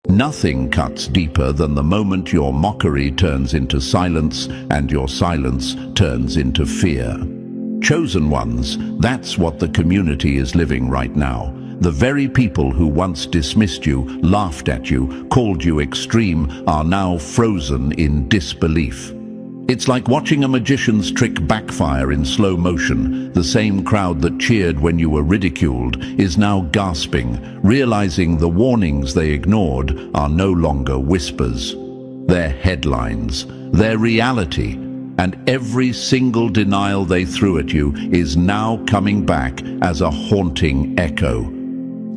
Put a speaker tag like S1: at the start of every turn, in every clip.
S1: Nothing cuts deeper than the moment your mockery turns into silence and your silence turns into fear. Chosen ones, that's what the community is living right now. The very people who once dismissed you, laughed at you, called you extreme, are now frozen in disbelief. It's like watching a magician's trick backfire in slow motion. The same crowd that cheered when you were ridiculed is now gasping, realizing the warnings they ignored are no longer whispers. They're headlines, they're reality, and every single denial they threw at you is now coming back as a haunting echo.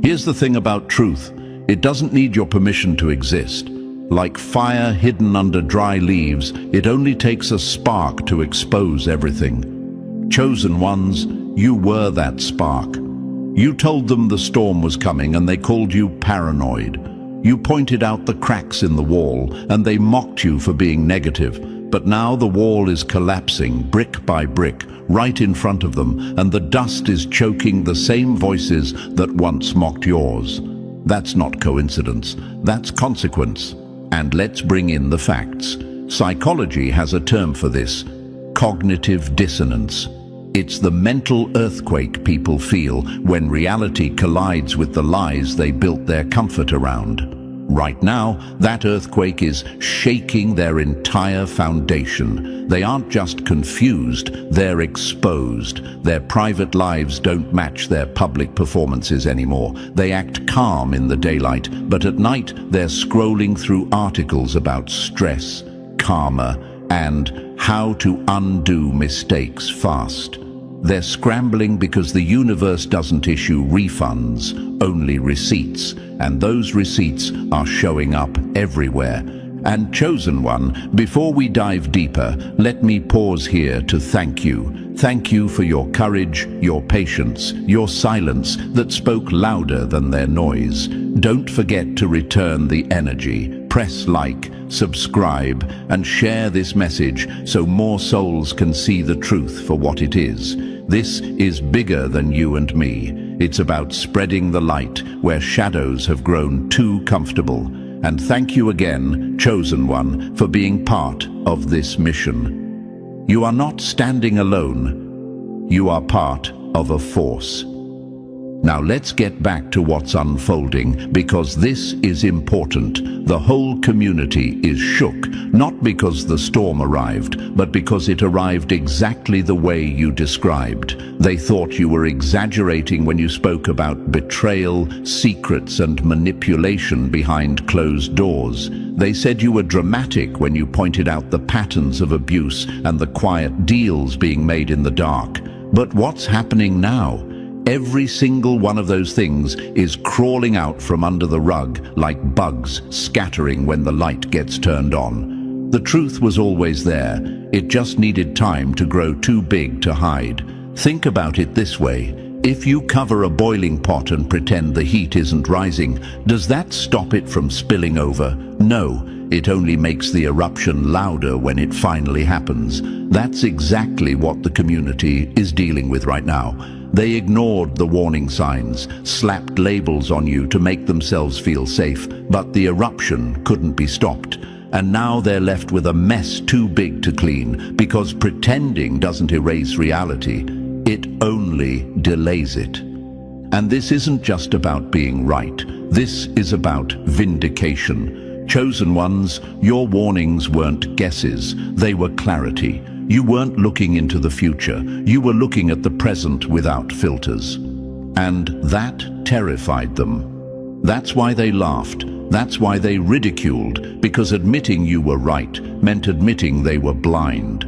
S1: Here's the thing about truth: it doesn't need your permission to exist. Like fire hidden under dry leaves, it only takes a spark to expose everything. Chosen ones, you were that spark. You told them the storm was coming and they called you paranoid. You pointed out the cracks in the wall and they mocked you for being negative. But now the wall is collapsing brick by brick right in front of them, and the dust is choking the same voices that once mocked yours. That's not coincidence, that's consequence. And let's bring in the facts. Psychology has a term for this: cognitive dissonance. It's the mental earthquake people feel when reality collides with the lies they built their comfort around. Right now, that earthquake is shaking their entire foundation. They aren't just confused, they're exposed. Their private lives don't match their public performances anymore. They act calm in the daylight, but at night they're scrolling through articles about stress, karma, and how to undo mistakes fast. They're scrambling because the universe doesn't issue refunds, only receipts, and those receipts are showing up everywhere. And chosen one, before we dive deeper, let me pause here to thank you. Thank you for your courage, your patience, your silence that spoke louder than their noise. Don't forget to return the energy. Press like, subscribe, and share this message so more souls can see the truth for what it is. This is bigger than you and me. It's about spreading the light where shadows have grown too comfortable. And thank you again, Chosen One, for being part of this mission. You are not standing alone. You are part of a force. Now let's get back to what's unfolding, because this is important. The whole community is shook, not because the storm arrived, but because it arrived exactly the way you described. They thought you were exaggerating when you spoke about betrayal, secrets, and manipulation behind closed doors. They said you were dramatic when you pointed out the patterns of abuse and the quiet deals being made in the dark. But what's happening now? Every single one of those things is crawling out from under the rug like bugs scattering when the light gets turned on. The truth was always there. It just needed time to grow too big to hide. Think about it this way. If you cover a boiling pot and pretend the heat isn't rising, does that stop it from spilling over? No, it only makes the eruption louder when it finally happens. That's exactly what the community is dealing with right now. They ignored the warning signs, slapped labels on you to make themselves feel safe, but the eruption couldn't be stopped. And now they're left with a mess too big to clean, because pretending doesn't erase reality. It only delays it. And this isn't just about being right. This is about vindication. Chosen ones, your warnings weren't guesses, they were clarity. You weren't looking into the future, you were looking at the present without filters. And that terrified them. That's why they laughed, that's why they ridiculed, because admitting you were right meant admitting they were blind.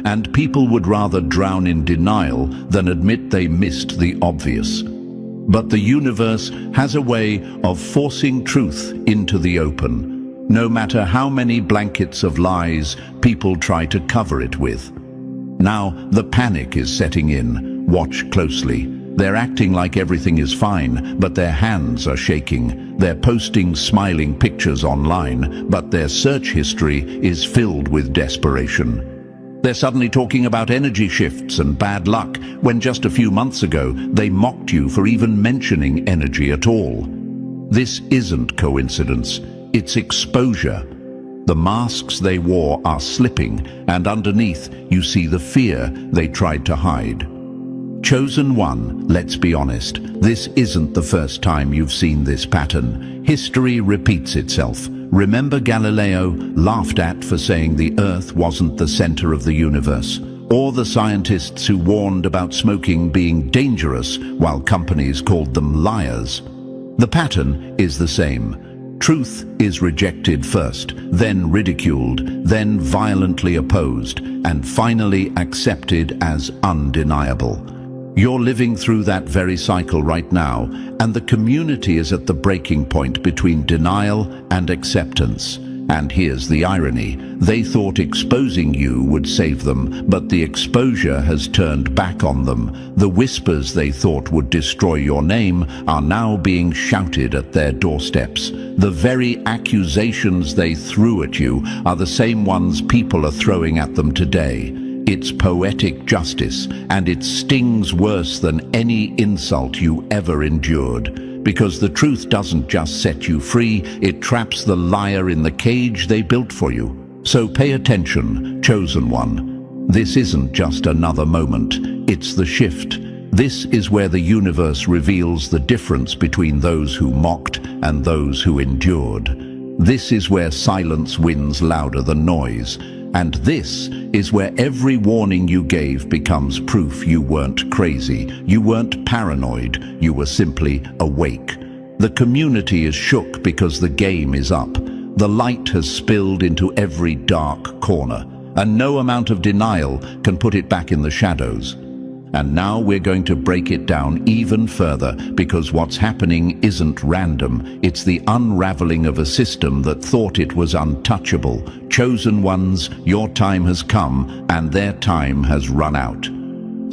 S1: And people would rather drown in denial than admit they missed the obvious. But the universe has a way of forcing truth into the open. No matter how many blankets of lies people try to cover it with. Now the panic is setting in. Watch closely. They're acting like everything is fine, but their hands are shaking. They're posting smiling pictures online, but their search history is filled with desperation. They're suddenly talking about energy shifts and bad luck, when just a few months ago they mocked you for even mentioning energy at all. This isn't coincidence. it's exposure. The masks they wore are slipping, and underneath you see the fear they tried to hide. Chosen one, let's be honest, this isn't the first time you've seen this pattern. History repeats itself. Remember Galileo, laughed at for saying the Earth wasn't the center of the universe? Or the scientists who warned about smoking being dangerous while companies called them liars? The pattern is the same. Truth is rejected first, then ridiculed, then violently opposed, and finally accepted as undeniable. You're living through that very cycle right now, and the community is at the breaking point between denial and acceptance. And here's the irony. They thought exposing you would save them, but the exposure has turned back on them. The whispers they thought would destroy your name are now being shouted at their doorsteps. The very accusations they threw at you are the same ones people are throwing at them today. It's poetic justice, and it stings worse than any insult you ever endured. Because the truth doesn't just set you free, it traps the liar in the cage they built for you. So pay attention, chosen one. This isn't just another moment, it's the shift. This is where the universe reveals the difference between those who mocked and those who endured. This is where silence wins louder than noise. And this is where every warning you gave becomes proof you weren't crazy, you weren't paranoid, you were simply awake. The community is shook because the game is up. The light has spilled into every dark corner, and no amount of denial can put it back in the shadows. And now we're going to break it down even further, because what's happening isn't random. It's the unraveling of a system that thought it was untouchable. Chosen ones, your time has come, and their time has run out.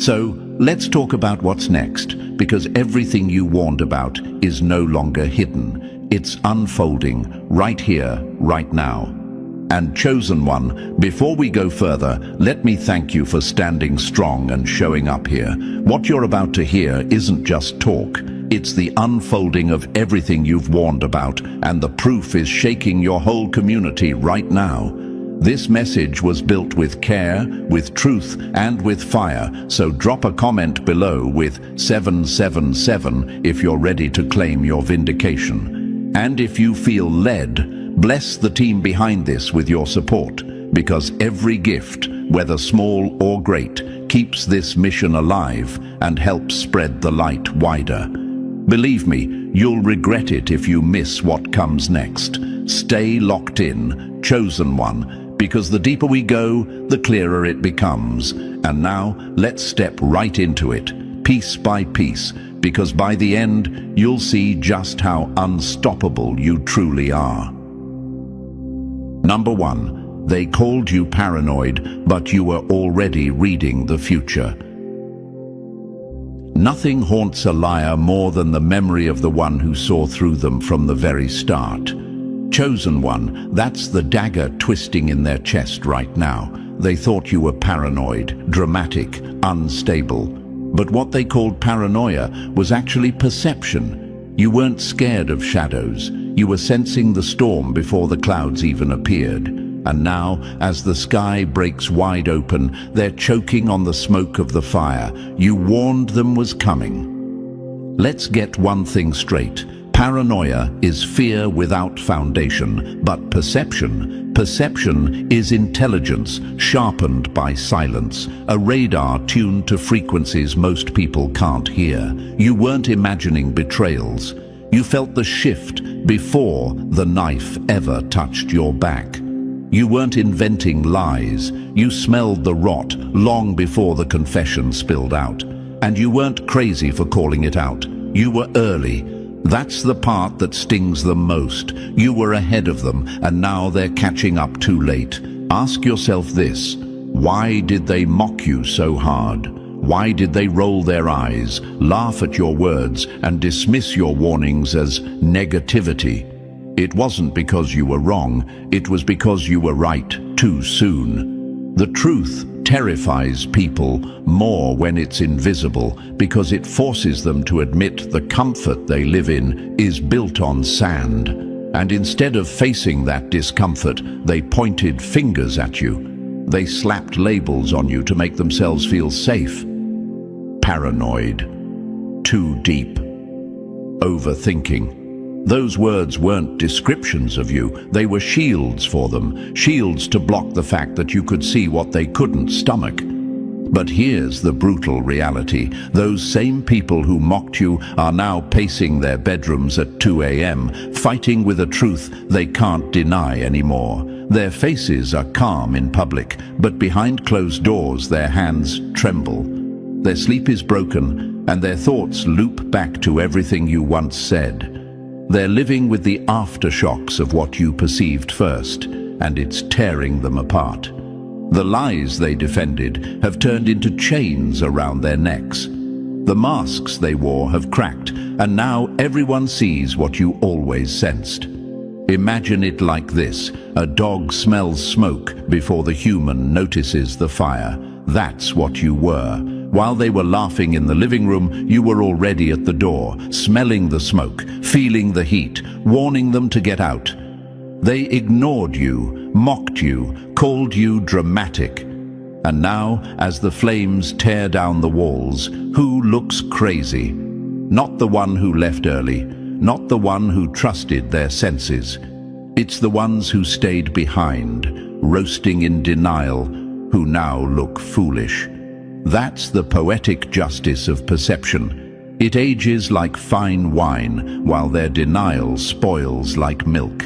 S1: So let's talk about what's next, because everything you warned about is no longer hidden. It's unfolding right here, right now. And chosen one, before we go further, let me thank you for standing strong and showing up here. What you're about to hear isn't just talk. It's the unfolding of everything you've warned about, and the proof is shaking your whole community right now. This message was built with care, with truth, and with fire, so drop a comment below with 777 if you're ready to claim your vindication. And if you feel led, bless the team behind this with your support, because every gift, whether small or great, keeps this mission alive and helps spread the light wider. Believe me, you'll regret it if you miss what comes next. Stay locked in, chosen one, because the deeper we go, the clearer it becomes. And now, let's step right into it, piece by piece, because by the end, you'll see just how unstoppable you truly are. Number 1, they called you paranoid, but you were already reading the future. Nothing haunts a liar more than the memory of the one who saw through them from the very start. Chosen one, that's the dagger twisting in their chest right now. They thought you were paranoid, dramatic, unstable. But what they called paranoia was actually perception. You weren't scared of shadows. You were sensing the storm before the clouds even appeared. And now, as the sky breaks wide open, they're choking on the smoke of the fire. You warned them was coming. Let's get one thing straight. Paranoia is fear without foundation, but perception is intelligence sharpened by silence, a radar tuned to frequencies most people can't hear. You weren't imagining betrayals. You felt the shift before the knife ever touched your back. You weren't inventing lies. You smelled the rot long before the confession spilled out. And you weren't crazy for calling it out. You were early. That's the part that stings them most. You were ahead of them, and now they're catching up too late. Ask yourself this: why did they mock you so hard? Why did they roll their eyes, laugh at your words, and dismiss your warnings as negativity? It wasn't because you were wrong, it was because you were right too soon. The truth terrifies people more when it's invisible, because it forces them to admit the comfort they live in is built on sand. And instead of facing that discomfort, they pointed fingers at you. They slapped labels on you to make themselves feel safe. Paranoid. Too deep. Overthinking. Those words weren't descriptions of you, they were shields for them, shields to block the fact that you could see what they couldn't stomach. But here's the brutal reality. Those same people who mocked you are now pacing their bedrooms at 2 a.m., fighting with a truth they can't deny anymore. Their faces are calm in public, but behind closed doors their hands tremble. Their sleep is broken, and their thoughts loop back to everything you once said. They're living with the aftershocks of what you perceived first, and it's tearing them apart. The lies they defended have turned into chains around their necks. The masks they wore have cracked, and now everyone sees what you always sensed. Imagine it like this: a dog smells smoke before the human notices the fire. That's what you were. While they were laughing in the living room, you were already at the door, smelling the smoke, feeling the heat, warning them to get out. They ignored you, mocked you, called you dramatic. And now, as the flames tear down the walls, who looks crazy? Not the one who left early, not the one who trusted their senses. It's the ones who stayed behind, roasting in denial, who now look foolish. That's the poetic justice of perception. It ages like fine wine, while their denial spoils like milk.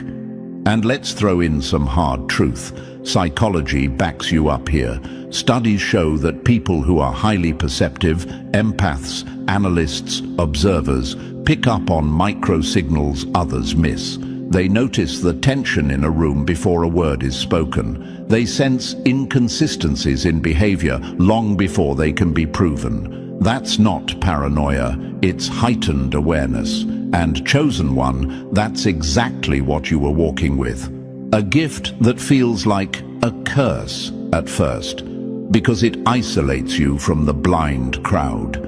S1: And let's throw in some hard truth. Psychology backs you up here. Studies show that people who are highly perceptive, empaths, analysts, observers, pick up on micro-signals others miss. They notice the tension in a room before a word is spoken. They sense inconsistencies in behavior long before they can be proven. That's not paranoia, it's heightened awareness. And chosen one, that's exactly what you were walking with. A gift that feels like a curse at first, because it isolates you from the blind crowd.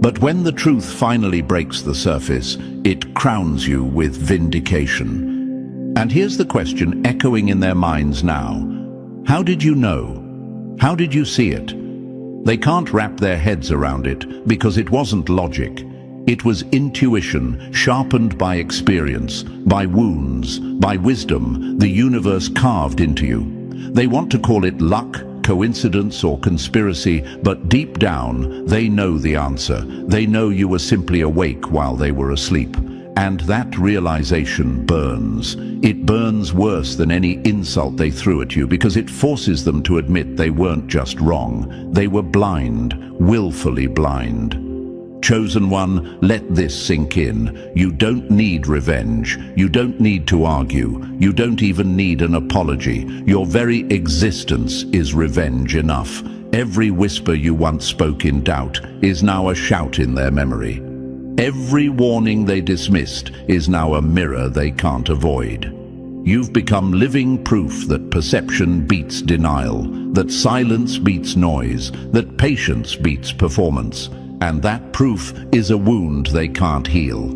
S1: But when the truth finally breaks the surface, it crowns you with vindication. And here's the question echoing in their minds now. How did you know? How did you see it? They can't wrap their heads around it because it wasn't logic. It was intuition, sharpened by experience, by wounds, by wisdom the universe carved into you. They want to call it luck, coincidence, or conspiracy, but deep down, they know the answer. They know you were simply awake while they were asleep. And that realization burns. It burns worse than any insult they threw at you because it forces them to admit they weren't just wrong. They were blind, willfully blind. Chosen one, let this sink in. You don't need revenge. You don't need to argue. You don't even need an apology. Your very existence is revenge enough. Every whisper you once spoke in doubt is now a shout in their memory. Every warning they dismissed is now a mirror they can't avoid. You've become living proof that perception beats denial, that silence beats noise, that patience beats performance. And that proof is a wound they can't heal.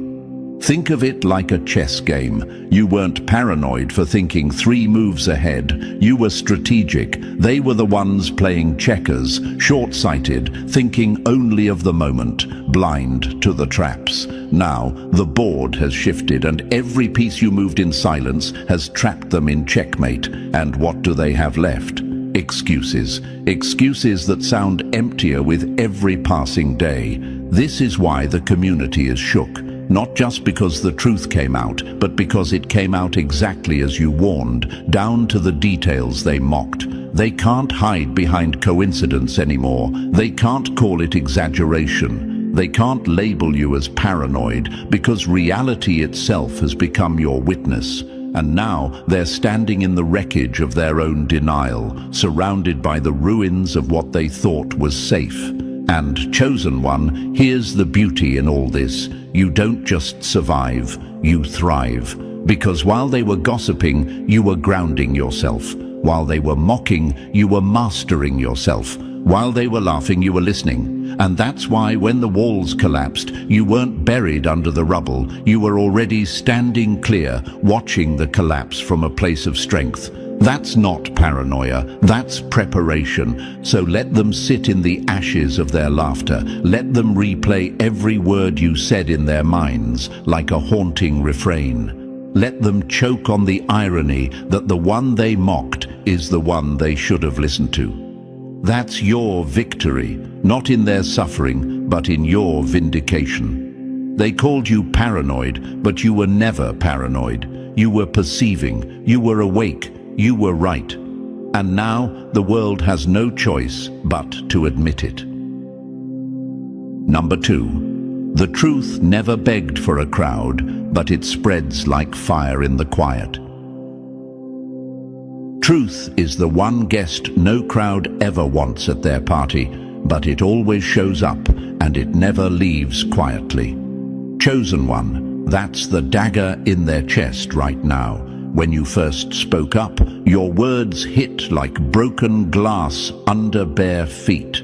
S1: Think of it like a chess game. You weren't paranoid for thinking 3 moves ahead. You were strategic. They were the ones playing checkers, short-sighted, thinking only of the moment, blind to the traps. Now, the board has shifted, and every piece you moved in silence has trapped them in checkmate. And what do they have left? Excuses. Excuses that sound emptier with every passing day. This is why the community is shook. Not just because the truth came out, but because it came out exactly as you warned, down to the details they mocked. They can't hide behind coincidence anymore. They can't call it exaggeration. They can't label you as paranoid because reality itself has become your witness. And now they're standing in the wreckage of their own denial, surrounded by the ruins of what they thought was safe. And chosen one, here's the beauty in all this. You don't just survive, you thrive. Because while they were gossiping, you were grounding yourself. While they were mocking, you were mastering yourself. While they were laughing, you were listening. And that's why when the walls collapsed, you weren't buried under the rubble. You were already standing clear, watching the collapse from a place of strength. That's not paranoia, that's preparation. So let them sit in the ashes of their laughter. Let them replay every word you said in their minds, like a haunting refrain. Let them choke on the irony that the one they mocked is the one they should have listened to. That's your victory, not in their suffering, but in your vindication. They called you paranoid, but you were never paranoid. You were perceiving, you were awake, you were right. And now the world has no choice but to admit it. Number 2. The truth never begged for a crowd, but it spreads like fire in the quiet. Truth is the one guest no crowd ever wants at their party, but it always shows up and it never leaves quietly. Chosen one, that's the dagger in their chest right now. When you first spoke up, your words hit like broken glass under bare feet.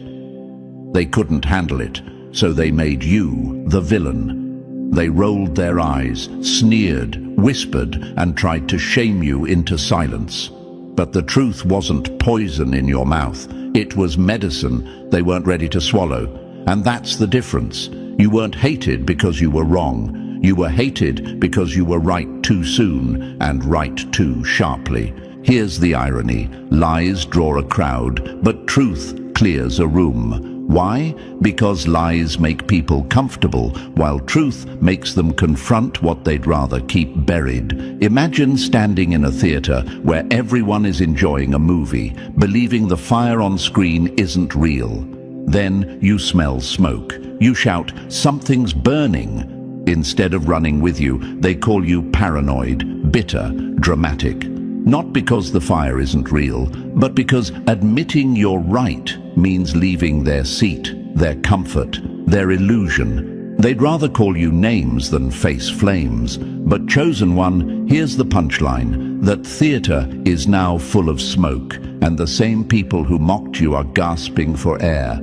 S1: They couldn't handle it, so they made you the villain. They rolled their eyes, sneered, whispered, and tried to shame you into silence. But the truth wasn't poison in your mouth. It was medicine they weren't ready to swallow. And that's the difference. You weren't hated because you were wrong. You were hated because you were right too soon and right too sharply. Here's the irony. Lies draw a crowd, but truth clears a room. Why? Because lies make people comfortable, while truth makes them confront what they'd rather keep buried. Imagine standing in a theater where everyone is enjoying a movie, believing the fire on screen isn't real. Then you smell smoke. You shout, "Something's burning." Instead of running with you, they call you paranoid, bitter, dramatic. Not because the fire isn't real, but because admitting you're right means leaving their seat, their comfort, their illusion. They'd rather call you names than face flames. But chosen one, here's the punchline, that theater is now full of smoke, and the same people who mocked you are gasping for air.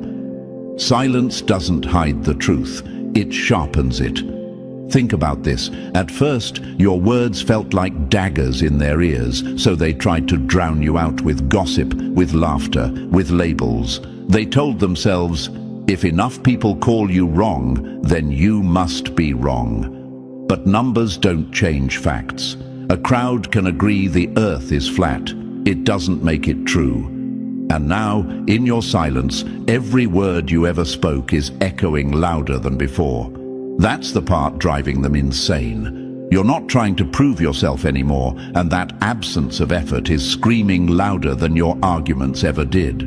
S1: Silence doesn't hide the truth, it sharpens it. Think about this. At first, your words felt like daggers in their ears, so they tried to drown you out with gossip, with laughter, with labels. They told themselves, if enough people call you wrong, then you must be wrong. But numbers don't change facts. A crowd can agree the earth is flat. It doesn't make it true. And now, in your silence, every word you ever spoke is echoing louder than before. That's the part driving them insane. You're not trying to prove yourself anymore, and that absence of effort is screaming louder than your arguments ever did.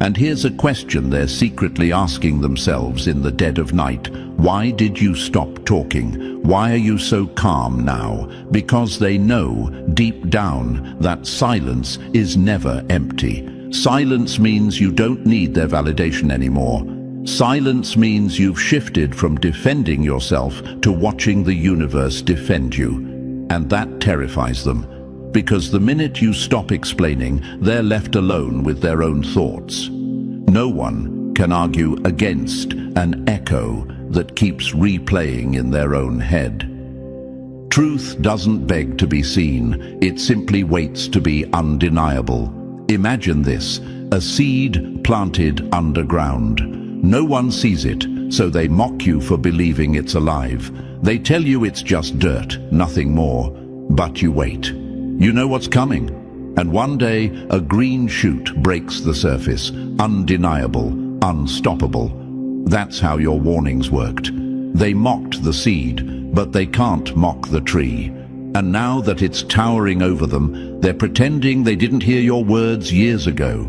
S1: And here's a question they're secretly asking themselves in the dead of night. Why did you stop talking? Why are you so calm now? Because they know, deep down, that silence is never empty. Silence means you don't need their validation anymore. Silence means you've shifted from defending yourself to watching the universe defend you. And that terrifies them, because the minute you stop explaining, they're left alone with their own thoughts. No one can argue against an echo that keeps replaying in their own head. Truth doesn't beg to be seen, it simply waits to be undeniable. Imagine this, a seed planted underground. No one sees it, so they mock you for believing it's alive. They tell you it's just dirt, nothing more. But you wait. You know what's coming. And one day, a green shoot breaks the surface, undeniable, unstoppable. That's how your warnings worked. They mocked the seed, but they can't mock the tree. And now that it's towering over them, they're pretending they didn't hear your words years ago.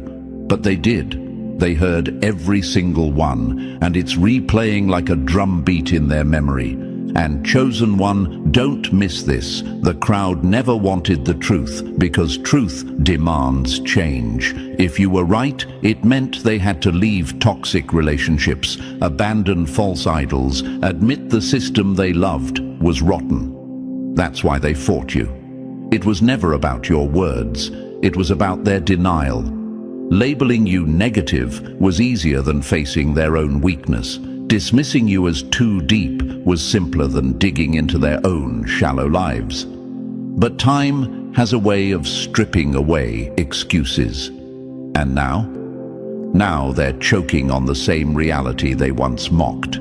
S1: But they did. They heard every single one, and it's replaying like a drum beat in their memory. And chosen one, don't miss this. The crowd never wanted the truth, because truth demands change. If you were right, it meant they had to leave toxic relationships, abandon false idols, admit the system they loved was rotten. That's why they fought you. It was never about your words. It was about their denial. Labeling you negative was easier than facing their own weakness. Dismissing you as too deep was simpler than digging into their own shallow lives. But time has a way of stripping away excuses. And now? Now they're choking on the same reality they once mocked.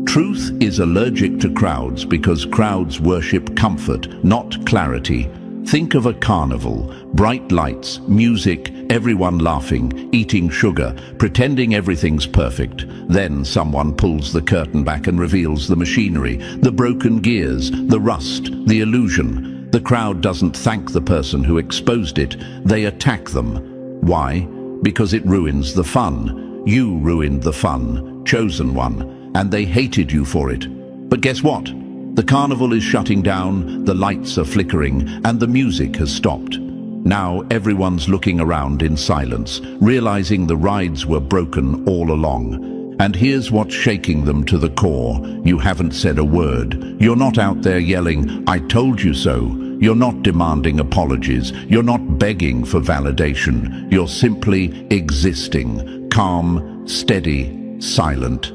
S1: Truth is allergic to crowds because crowds worship comfort, not clarity. Think of a carnival, bright lights, music, everyone laughing, eating sugar, pretending everything's perfect. Then someone pulls the curtain back and reveals the machinery, the broken gears, the rust, the illusion. The crowd doesn't thank the person who exposed it, they attack them. Why? Because it ruins the fun. You ruined the fun, chosen one, and they hated you for it. But guess what? The carnival is shutting down, the lights are flickering, and the music has stopped. Now everyone's looking around in silence, realizing the rides were broken all along. And here's what's shaking them to the core. You haven't said a word. You're not out there yelling, "I told you so." You're not demanding apologies. You're not begging for validation. You're simply existing, calm, steady, silent.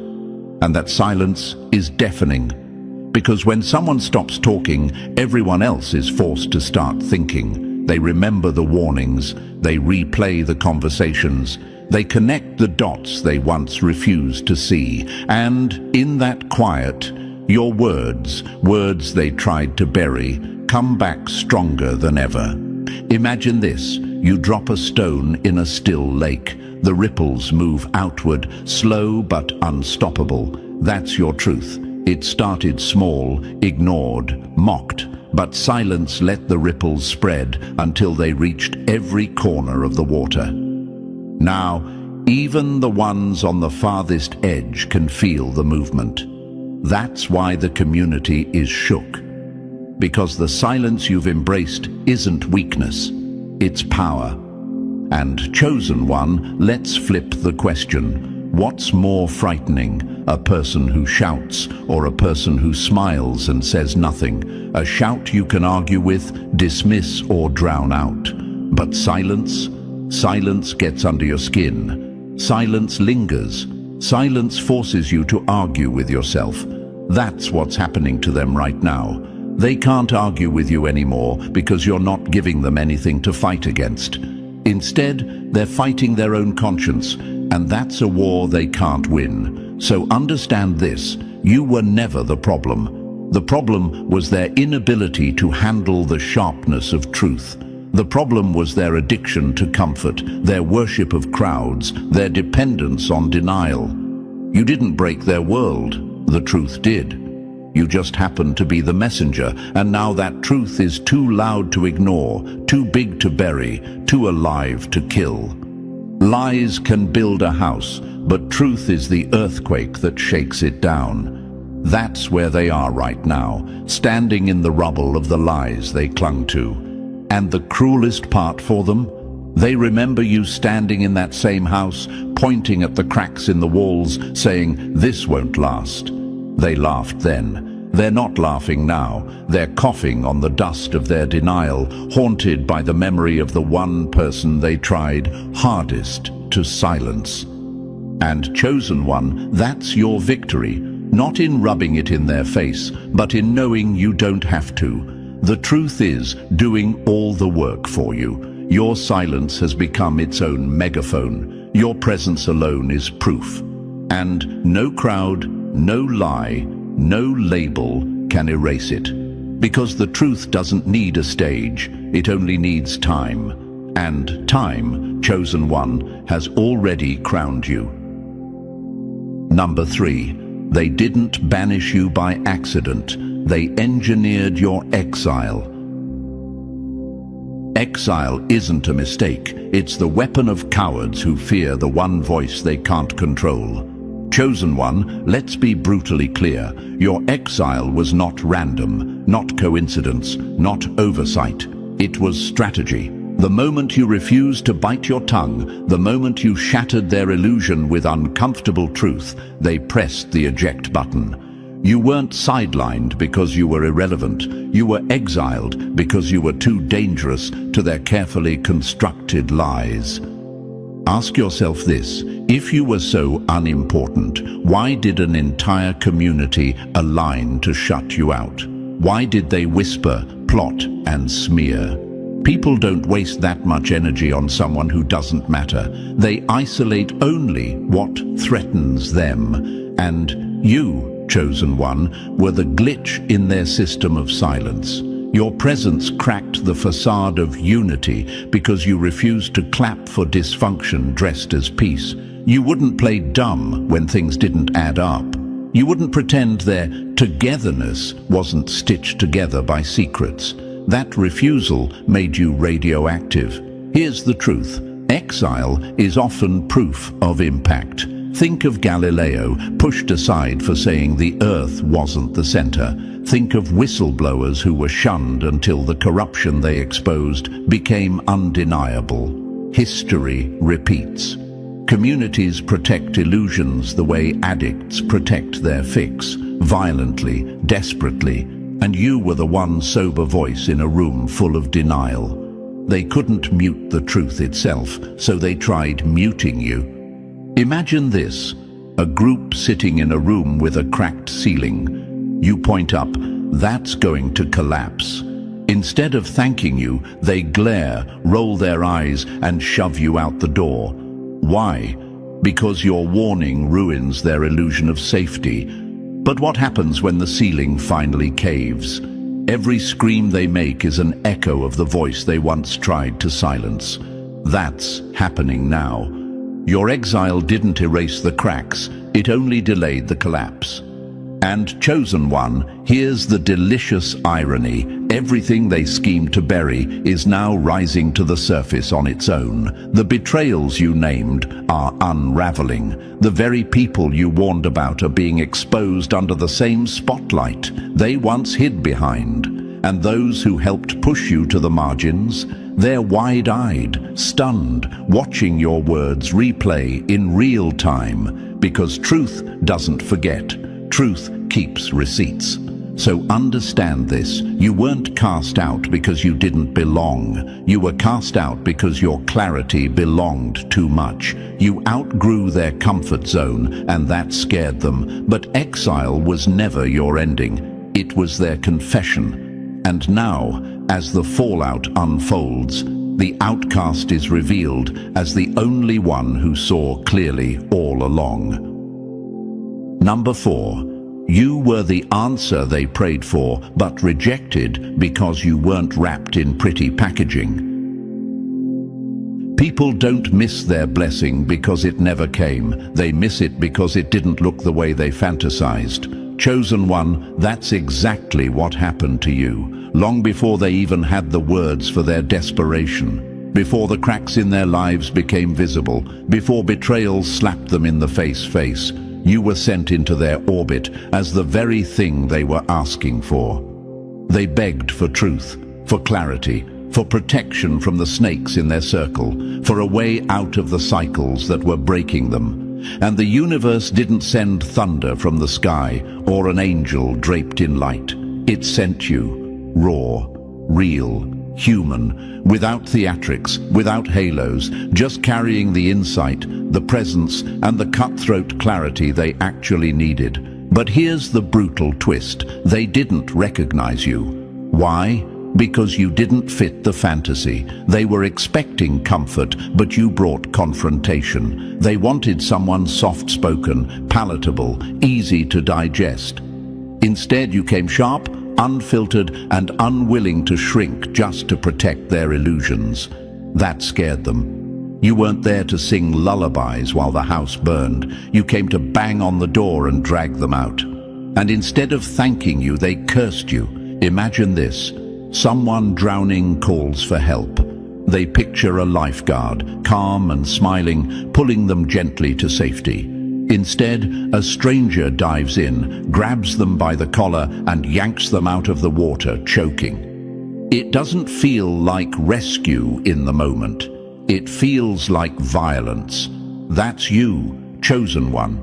S1: And that silence is deafening. Because when someone stops talking, everyone else is forced to start thinking. They remember the warnings, they replay the conversations, they connect the dots they once refused to see. And in that quiet, your words they tried to bury, come back stronger than ever. Imagine this, you drop a stone in a still lake. The ripples move outward, slow but unstoppable. That's your truth. It started small, ignored, mocked, but silence let the ripples spread until they reached every corner of the water. Now, even the ones on the farthest edge can feel the movement. That's why the community is shook. Because the silence you've embraced isn't weakness, it's power. And chosen one, let's flip the question. What's more frightening, a person who shouts or a person who smiles and says nothing? A shout you can argue with, dismiss or drown out. But silence? Silence gets under your skin. Silence lingers. Silence forces you to argue with yourself. That's what's happening to them right now. They can't argue with you anymore because you're not giving them anything to fight against. Instead, they're fighting their own conscience, and that's a war they can't win. So understand this, you were never the problem. The problem was their inability to handle the sharpness of truth. The problem was their addiction to comfort, their worship of crowds, their dependence on denial. You didn't break their world, the truth did. You just happened to be the messenger, and now that truth is too loud to ignore, too big to bury, too alive to kill. Lies can build a house, but truth is the earthquake that shakes it down. That's where they are right now, standing in the rubble of the lies they clung to. And the cruelest part for them? They remember you standing in that same house, pointing at the cracks in the walls, saying, "This won't last." They laughed then. They're not laughing now. They're coughing on the dust of their denial, haunted by the memory of the one person they tried hardest to silence. And chosen one, that's your victory, not in rubbing it in their face, but in knowing you don't have to. The truth is doing all the work for you. Your silence has become its own megaphone. Your presence alone is proof. And no crowd, no lie, no label can erase it. Because the truth doesn't need a stage, it only needs time. And time, chosen one, has already crowned you. Number 3, they didn't banish you by accident. They engineered your exile. Exile isn't a mistake. It's the weapon of cowards who fear the one voice they can't control. Chosen one, let's be brutally clear. Your exile was not random, not coincidence, not oversight. It was strategy. The moment you refused to bite your tongue, the moment you shattered their illusion with uncomfortable truth, they pressed the eject button. You weren't sidelined because you were irrelevant. You were exiled because you were too dangerous to their carefully constructed lies. Ask yourself this: if you were so unimportant, why did an entire community align to shut you out? Why did they whisper, plot, and smear? People don't waste that much energy on someone who doesn't matter. They isolate only what threatens them. And you, chosen one, were the glitch in their system of silence. Your presence cracked the facade of unity because you refused to clap for dysfunction dressed as peace. You wouldn't play dumb when things didn't add up. You wouldn't pretend their togetherness wasn't stitched together by secrets. That refusal made you radioactive. Here's the truth: exile is often proof of impact. Think of Galileo, pushed aside for saying the Earth wasn't the center. Think of whistleblowers who were shunned until the corruption they exposed became undeniable. History repeats. Communities protect illusions the way addicts protect their fix, violently, desperately. And you were the one sober voice in a room full of denial. They couldn't mute the truth itself, so they tried muting you. Imagine this: a group sitting in a room with a cracked ceiling. You point up, "That's going to collapse." Instead of thanking you, they glare, roll their eyes, and shove you out the door. Why? Because your warning ruins their illusion of safety. But what happens when the ceiling finally caves? Every scream they make is an echo of the voice they once tried to silence. That's happening now. Your exile didn't erase the cracks, it only delayed the collapse. And chosen one, here's the delicious irony: everything they schemed to bury is now rising to the surface on its own. The betrayals you named are unraveling. The very people you warned about are being exposed under the same spotlight they once hid behind. And those who helped push you to the margins, they're wide-eyed, stunned, watching your words replay in real time. Because truth doesn't forget. Truth keeps receipts. So understand this: you weren't cast out because you didn't belong. You were cast out because your clarity belonged too much. You outgrew their comfort zone, and that scared them. But exile was never your ending. It was their confession. And now, as the fallout unfolds, the outcast is revealed as the only one who saw clearly all along. Number 4. You were the answer they prayed for, but rejected because you weren't wrapped in pretty packaging. People don't miss their blessing because it never came. They miss it because it didn't look the way they fantasized. Chosen one, that's exactly what happened to you, long before they even had the words for their desperation. Before the cracks in their lives became visible, before betrayal slapped them in the face, you were sent into their orbit as the very thing they were asking for. They begged for truth, for clarity, for protection from the snakes in their circle, for a way out of the cycles that were breaking them. And the universe didn't send thunder from the sky or an angel draped in light. It sent you, raw, real, human, without theatrics, without halos, just carrying the insight, the presence, and the cutthroat clarity they actually needed. But here's the brutal twist: they didn't recognize you. Why? Because you didn't fit the fantasy. They were expecting comfort, but you brought confrontation. They wanted someone soft-spoken, palatable, easy to digest. Instead, you came sharp, unfiltered, and unwilling to shrink just to protect their illusions. That scared them. You weren't there to sing lullabies while the house burned. You came to bang on the door and drag them out. And instead of thanking you, they cursed you. Imagine this: someone drowning calls for help. They picture a lifeguard, calm and smiling, pulling them gently to safety. Instead, a stranger dives in, grabs them by the collar, and yanks them out of the water, choking. It doesn't feel like rescue in the moment. It feels like violence. That's you, chosen one.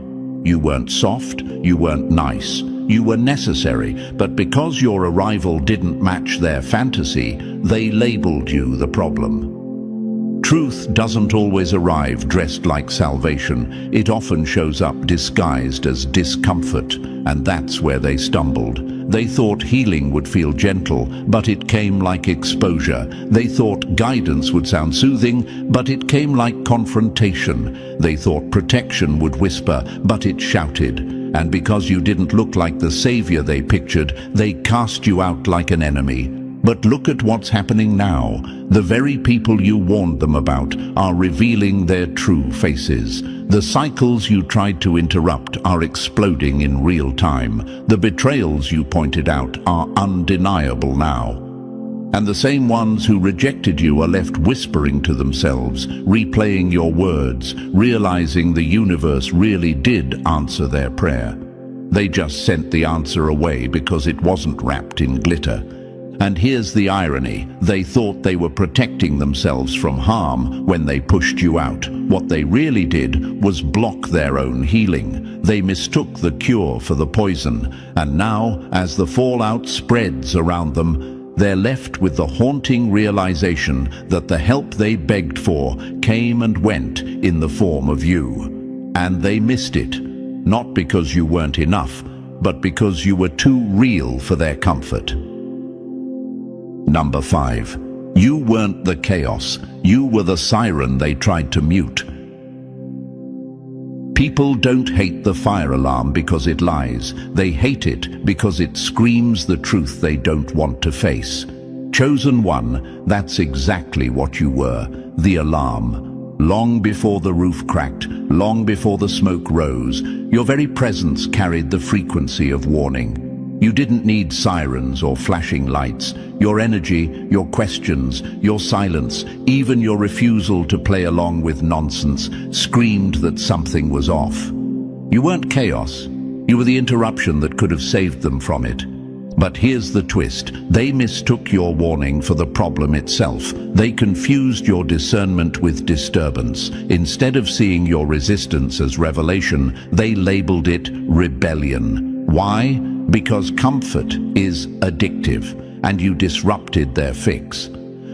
S1: You weren't soft, you weren't nice, you were necessary, but because your arrival didn't match their fantasy, they labeled you the problem. Truth doesn't always arrive dressed like salvation. It often shows up disguised as discomfort, and that's where they stumbled. They thought healing would feel gentle, but it came like exposure. They thought guidance would sound soothing, but it came like confrontation. They thought protection would whisper, but it shouted. And because you didn't look like the savior they pictured, they cast you out like an enemy. But look at what's happening now. The very people you warned them about are revealing their true faces. The cycles you tried to interrupt are exploding in real time. The betrayals you pointed out are undeniable now. And the same ones who rejected you are left whispering to themselves, replaying your words, realizing the universe really did answer their prayer. They just sent the answer away because it wasn't wrapped in glitter. And here's the irony. They thought they were protecting themselves from harm when they pushed you out. What they really did was block their own healing. They mistook the cure for the poison. And now, as the fallout spreads around them, they're left with the haunting realization that the help they begged for came and went in the form of you. And they missed it. Not because you weren't enough, but because you were too real for their comfort. Number 5. You weren't the chaos. You were the siren they tried to mute. People don't hate the fire alarm because it lies. They hate it because it screams the truth they don't want to face. Chosen one, that's exactly what you were, the alarm. Long before the roof cracked, long before the smoke rose, your very presence carried the frequency of warning. You didn't need sirens or flashing lights. Your energy, your questions, your silence, even your refusal to play along with nonsense, screamed that something was off. You weren't chaos. You were the interruption that could have saved them from it. But here's the twist. They mistook your warning for the problem itself. They confused your discernment with disturbance. Instead of seeing your resistance as revelation, they labeled it rebellion. Why? Because comfort is addictive, and you disrupted their fix.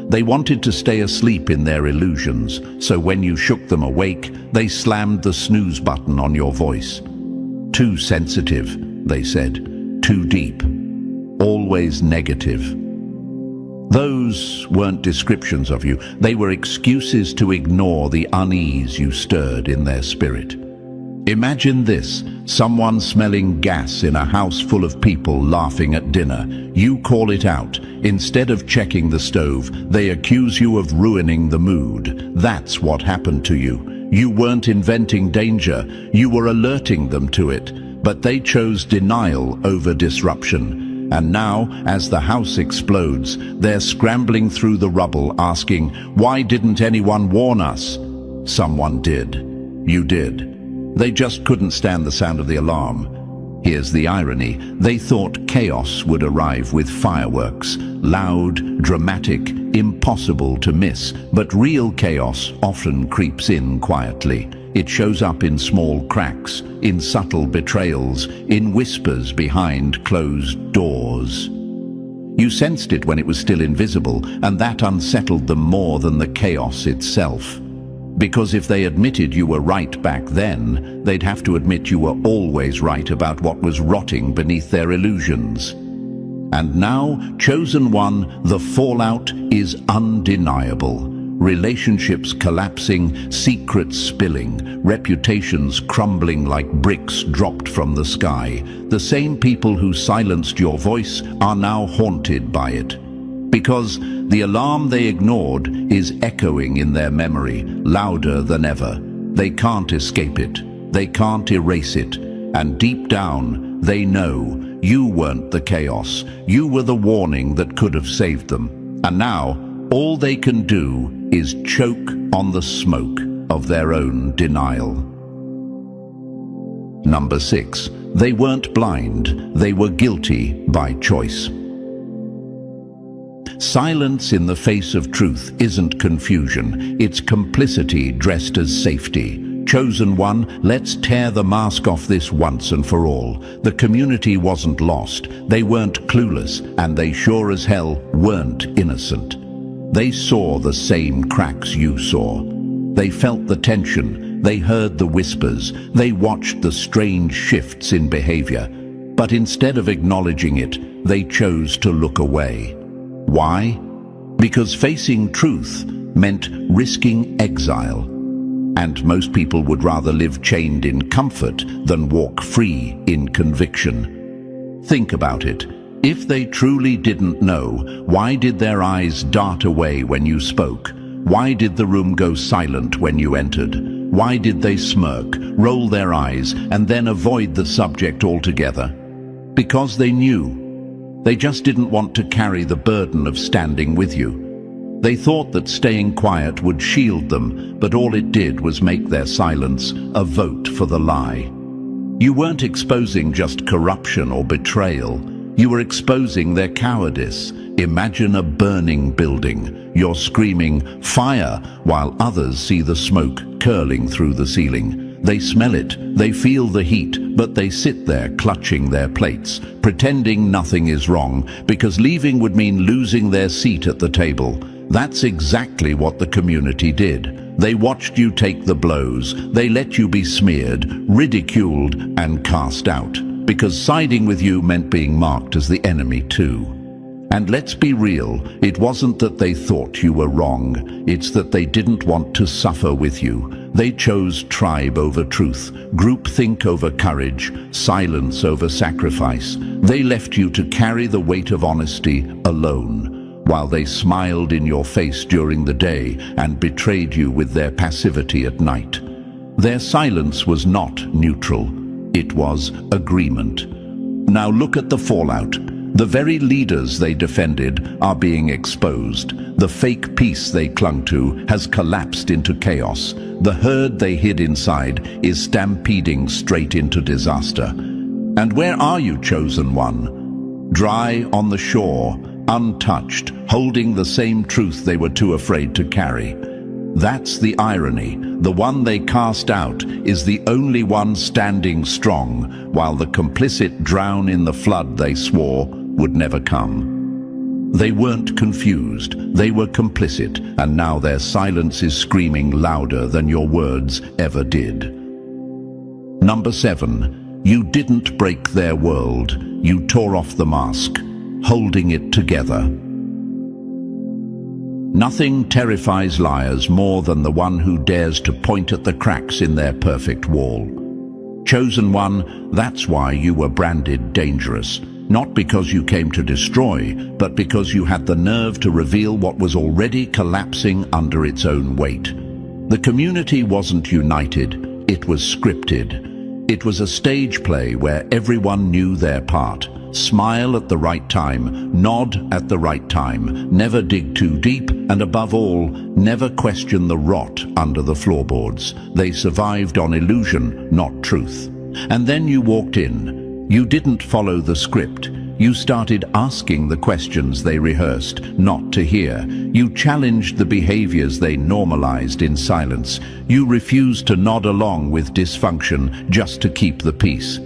S1: They wanted to stay asleep in their illusions, so when you shook them awake, they slammed the snooze button on your voice. Too sensitive, they said. Too deep. Always negative. Those weren't descriptions of you. They were excuses to ignore the unease you stirred in their spirit. Imagine this, someone smelling gas in a house full of people laughing at dinner. You call it out. Instead of checking the stove, they accuse you of ruining the mood. That's what happened to you. You weren't inventing danger, you were alerting them to it. But they chose denial over disruption. And now, as the house explodes, they're scrambling through the rubble asking, why didn't anyone warn us? Someone did. You did. They just couldn't stand the sound of the alarm. Here's the irony. They thought chaos would arrive with fireworks. Loud, dramatic, impossible to miss. But real chaos often creeps in quietly. It shows up in small cracks, in subtle betrayals, in whispers behind closed doors. You sensed it when it was still invisible, and that unsettled them more than the chaos itself. Because if they admitted you were right back then, they'd have to admit you were always right about what was rotting beneath their illusions. And now, chosen one, the fallout is undeniable. Relationships collapsing, secrets spilling, reputations crumbling like bricks dropped from the sky. The same people who silenced your voice are now haunted by it. Because the alarm they ignored is echoing in their memory, louder than ever. They can't escape it. They can't erase it. And deep down, they know you weren't the chaos. You were the warning that could have saved them. And now, all they can do is choke on the smoke of their own denial. Number 6. They weren't blind. They were guilty by choice. Silence in the face of truth isn't confusion. It's complicity dressed as safety. Chosen one, let's tear the mask off this once and for all. The community wasn't lost. They weren't clueless, and they sure as hell weren't innocent. They saw the same cracks you saw. They felt the tension, they heard the whispers, they watched the strange shifts in behavior. But instead of acknowledging it, they chose to look away. Why? Because facing truth meant risking exile. And most people would rather live chained in comfort than walk free in conviction. Think about it. If they truly didn't know, why did their eyes dart away when you spoke? Why did the room go silent when you entered? Why did they smirk, roll their eyes, and then avoid the subject altogether? Because they knew. They just didn't want to carry the burden of standing with you. They thought that staying quiet would shield them, but all it did was make their silence a vote for the lie. You weren't exposing just corruption or betrayal. You were exposing their cowardice. Imagine a burning building. You're screaming, "Fire!" while others see the smoke curling through the ceiling. They smell it, they feel the heat, but they sit there clutching their plates, pretending nothing is wrong, because leaving would mean losing their seat at the table. That's exactly what the community did. They watched you take the blows. They let you be smeared, ridiculed, and cast out, because siding with you meant being marked as the enemy too. And let's be real, it wasn't that they thought you were wrong, it's that they didn't want to suffer with you. They chose tribe over truth, groupthink over courage, silence over sacrifice. They left you to carry the weight of honesty alone, while they smiled in your face during the day and betrayed you with their passivity at night. Their silence was not neutral, it was agreement. Now look at the fallout. The very leaders they defended are being exposed. The fake peace they clung to has collapsed into chaos. The herd they hid inside is stampeding straight into disaster. And where are you, chosen one? Dry on the shore, untouched, holding the same truth they were too afraid to carry. That's the irony. The one they cast out is the only one standing strong, while the complicit drown in the flood they swore would never come. They weren't confused, they were complicit, and now their silence is screaming louder than your words ever did. Number 7, you didn't break their world, you tore off the mask, holding it together. Nothing terrifies liars more than the one who dares to point at the cracks in their perfect wall. Chosen one, that's why you were branded dangerous. Not because you came to destroy, but because you had the nerve to reveal what was already collapsing under its own weight. The community wasn't united, it was scripted. It was a stage play where everyone knew their part. Smile at the right time, nod at the right time, never dig too deep, and above all, never question the rot under the floorboards. They survived on illusion, not truth. And then you walked in. You didn't follow the script. You started asking the questions they rehearsed, not to hear. You challenged the behaviors they normalized in silence. You refused to nod along with dysfunction just to keep the peace.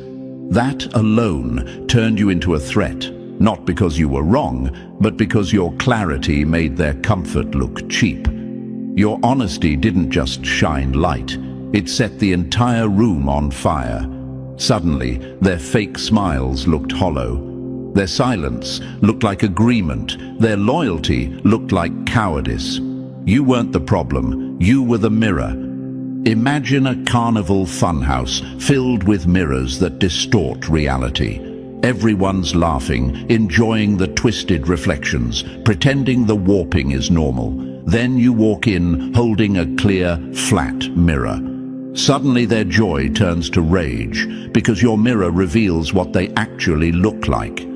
S1: That alone turned you into a threat, not because you were wrong, but because your clarity made their comfort look cheap. Your honesty didn't just shine light, it set the entire room on fire. Suddenly, their fake smiles looked hollow. Their silence looked like agreement. Their loyalty looked like cowardice. You weren't the problem, you were the mirror. Imagine a carnival funhouse filled with mirrors that distort reality. Everyone's laughing, enjoying the twisted reflections, pretending the warping is normal. Then you walk in holding a clear, flat mirror. Suddenly their joy turns to rage because your mirror reveals what they actually look like.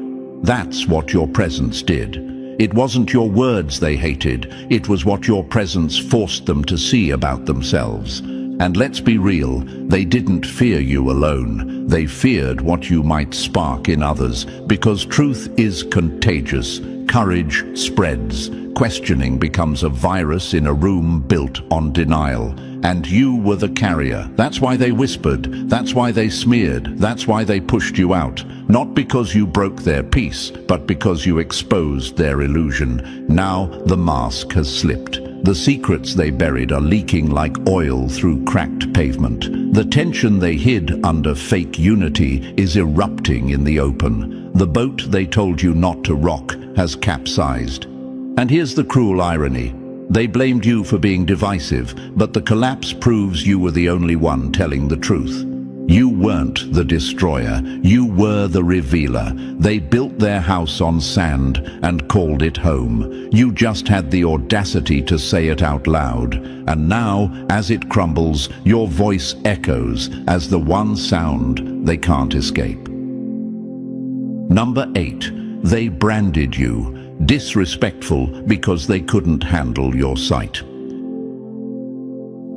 S1: That's what your presence did. It wasn't your words they hated, it was what your presence forced them to see about themselves. And let's be real, they didn't fear you alone. They feared what you might spark in others, because truth is contagious. courage spreads. Questioning becomes a virus in a room built on denial. And you were the carrier. That's why they whispered. That's why they smeared. That's why they pushed you out. Not because you broke their peace, but because you exposed their illusion. Now the mask has slipped. The secrets they buried are leaking like oil through cracked pavement. The tension they hid under fake unity is erupting in the open. The boat they told you not to rock has capsized. And here's the cruel irony. They blamed you for being divisive, but the collapse proves you were the only one telling the truth. You weren't the destroyer, you were the revealer. They built their house on sand and called it home. You just had the audacity to say it out loud. And now, as it crumbles, your voice echoes as the one sound they can't escape. Number 8. They branded you disrespectful because they couldn't handle your sight.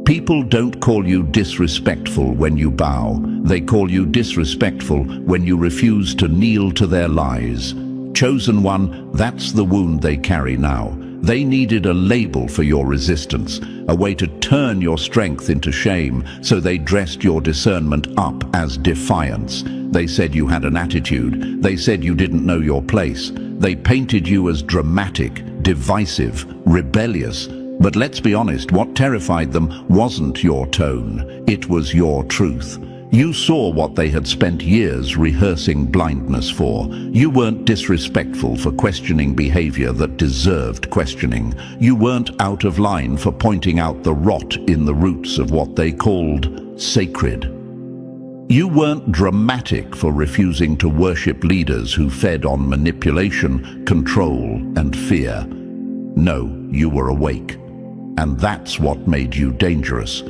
S1: People don't call you disrespectful when you bow. They call you disrespectful when you refuse to kneel to their lies. Chosen one, that's the wound they carry now. They needed a label for your resistance, a way to turn your strength into shame, so they dressed your discernment up as defiance. They said you had an attitude. They said you didn't know your place. They painted you as dramatic, divisive, rebellious. But let's be honest, what terrified them wasn't your tone. It was your truth. You saw what they had spent years rehearsing blindness for. You weren't disrespectful for questioning behavior that deserved questioning. You weren't out of line for pointing out the rot in the roots of what they called sacred. You weren't dramatic for refusing to worship leaders who fed on manipulation, control, and fear. No, you were awake. And that's what made you dangerous.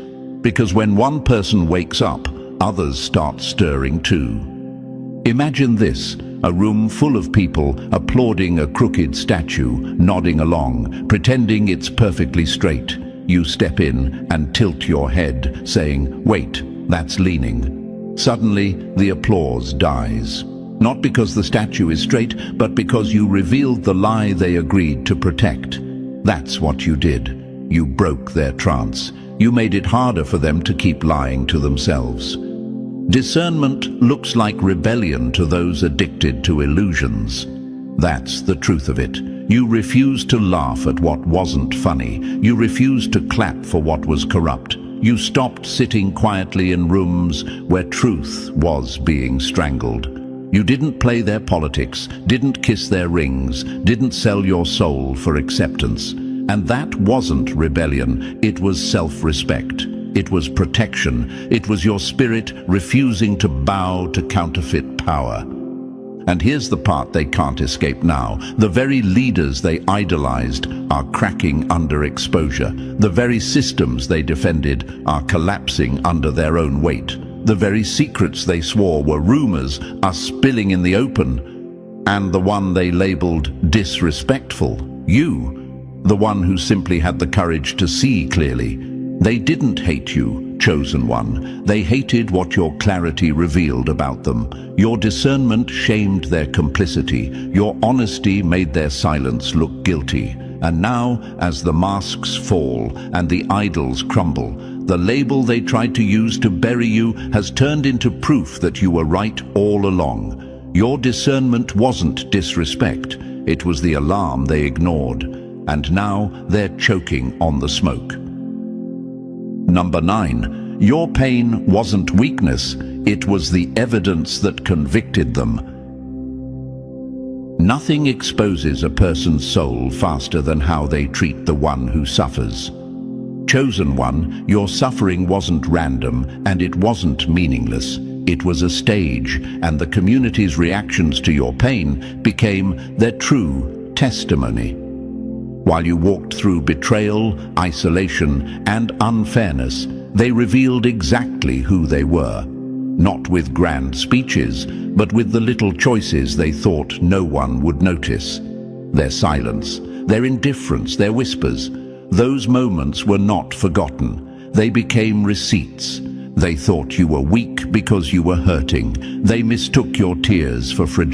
S1: Because when one person wakes up, others start stirring too. Imagine this, a room full of people applauding a crooked statue, nodding along, pretending it's perfectly straight. You step in and tilt your head, saying, "Wait, that's leaning." Suddenly, the applause dies. Not because the statue is straight, but because you revealed the lie they agreed to protect. That's what you did. You broke their trance. You made it harder for them to keep lying to themselves. Discernment looks like rebellion to those addicted to illusions. That's the truth of it. You refused to laugh at what wasn't funny. You refused to clap for what was corrupt. You stopped sitting quietly in rooms where truth was being strangled. You didn't play their politics, didn't kiss their rings, didn't sell your soul for acceptance. And that wasn't rebellion, it was self-respect. It was protection. It was your spirit refusing to bow to counterfeit power. And here's the part they can't escape now. The very leaders they idolized are cracking under exposure. The very systems they defended are collapsing under their own weight. The very secrets they swore were rumors are spilling in the open. And the one they labeled disrespectful, you, the one who simply had the courage to see clearly. They didn't hate you, chosen one. They hated what your clarity revealed about them. Your discernment shamed their complicity. Your honesty made their silence look guilty. And now, as the masks fall and the idols crumble, the label they tried to use to bury you has turned into proof that you were right all along. Your discernment wasn't disrespect. It was the alarm they ignored. And now they're choking on the smoke. Number 9. Your pain wasn't weakness, it was the evidence that convicted them. Nothing exposes a person's soul faster than how they treat the one who suffers. Chosen one, your suffering wasn't random and it wasn't meaningless. It was a stage, and the community's reactions to your pain became their true testimony. While you walked through betrayal, isolation, and unfairness, they revealed exactly who they were. Not with grand speeches, but with the little choices they thought no one would notice. Their silence, their indifference, their whispers. Those moments were not forgotten. They became receipts. They thought you were weak because you were hurting. They mistook your tears for fragility.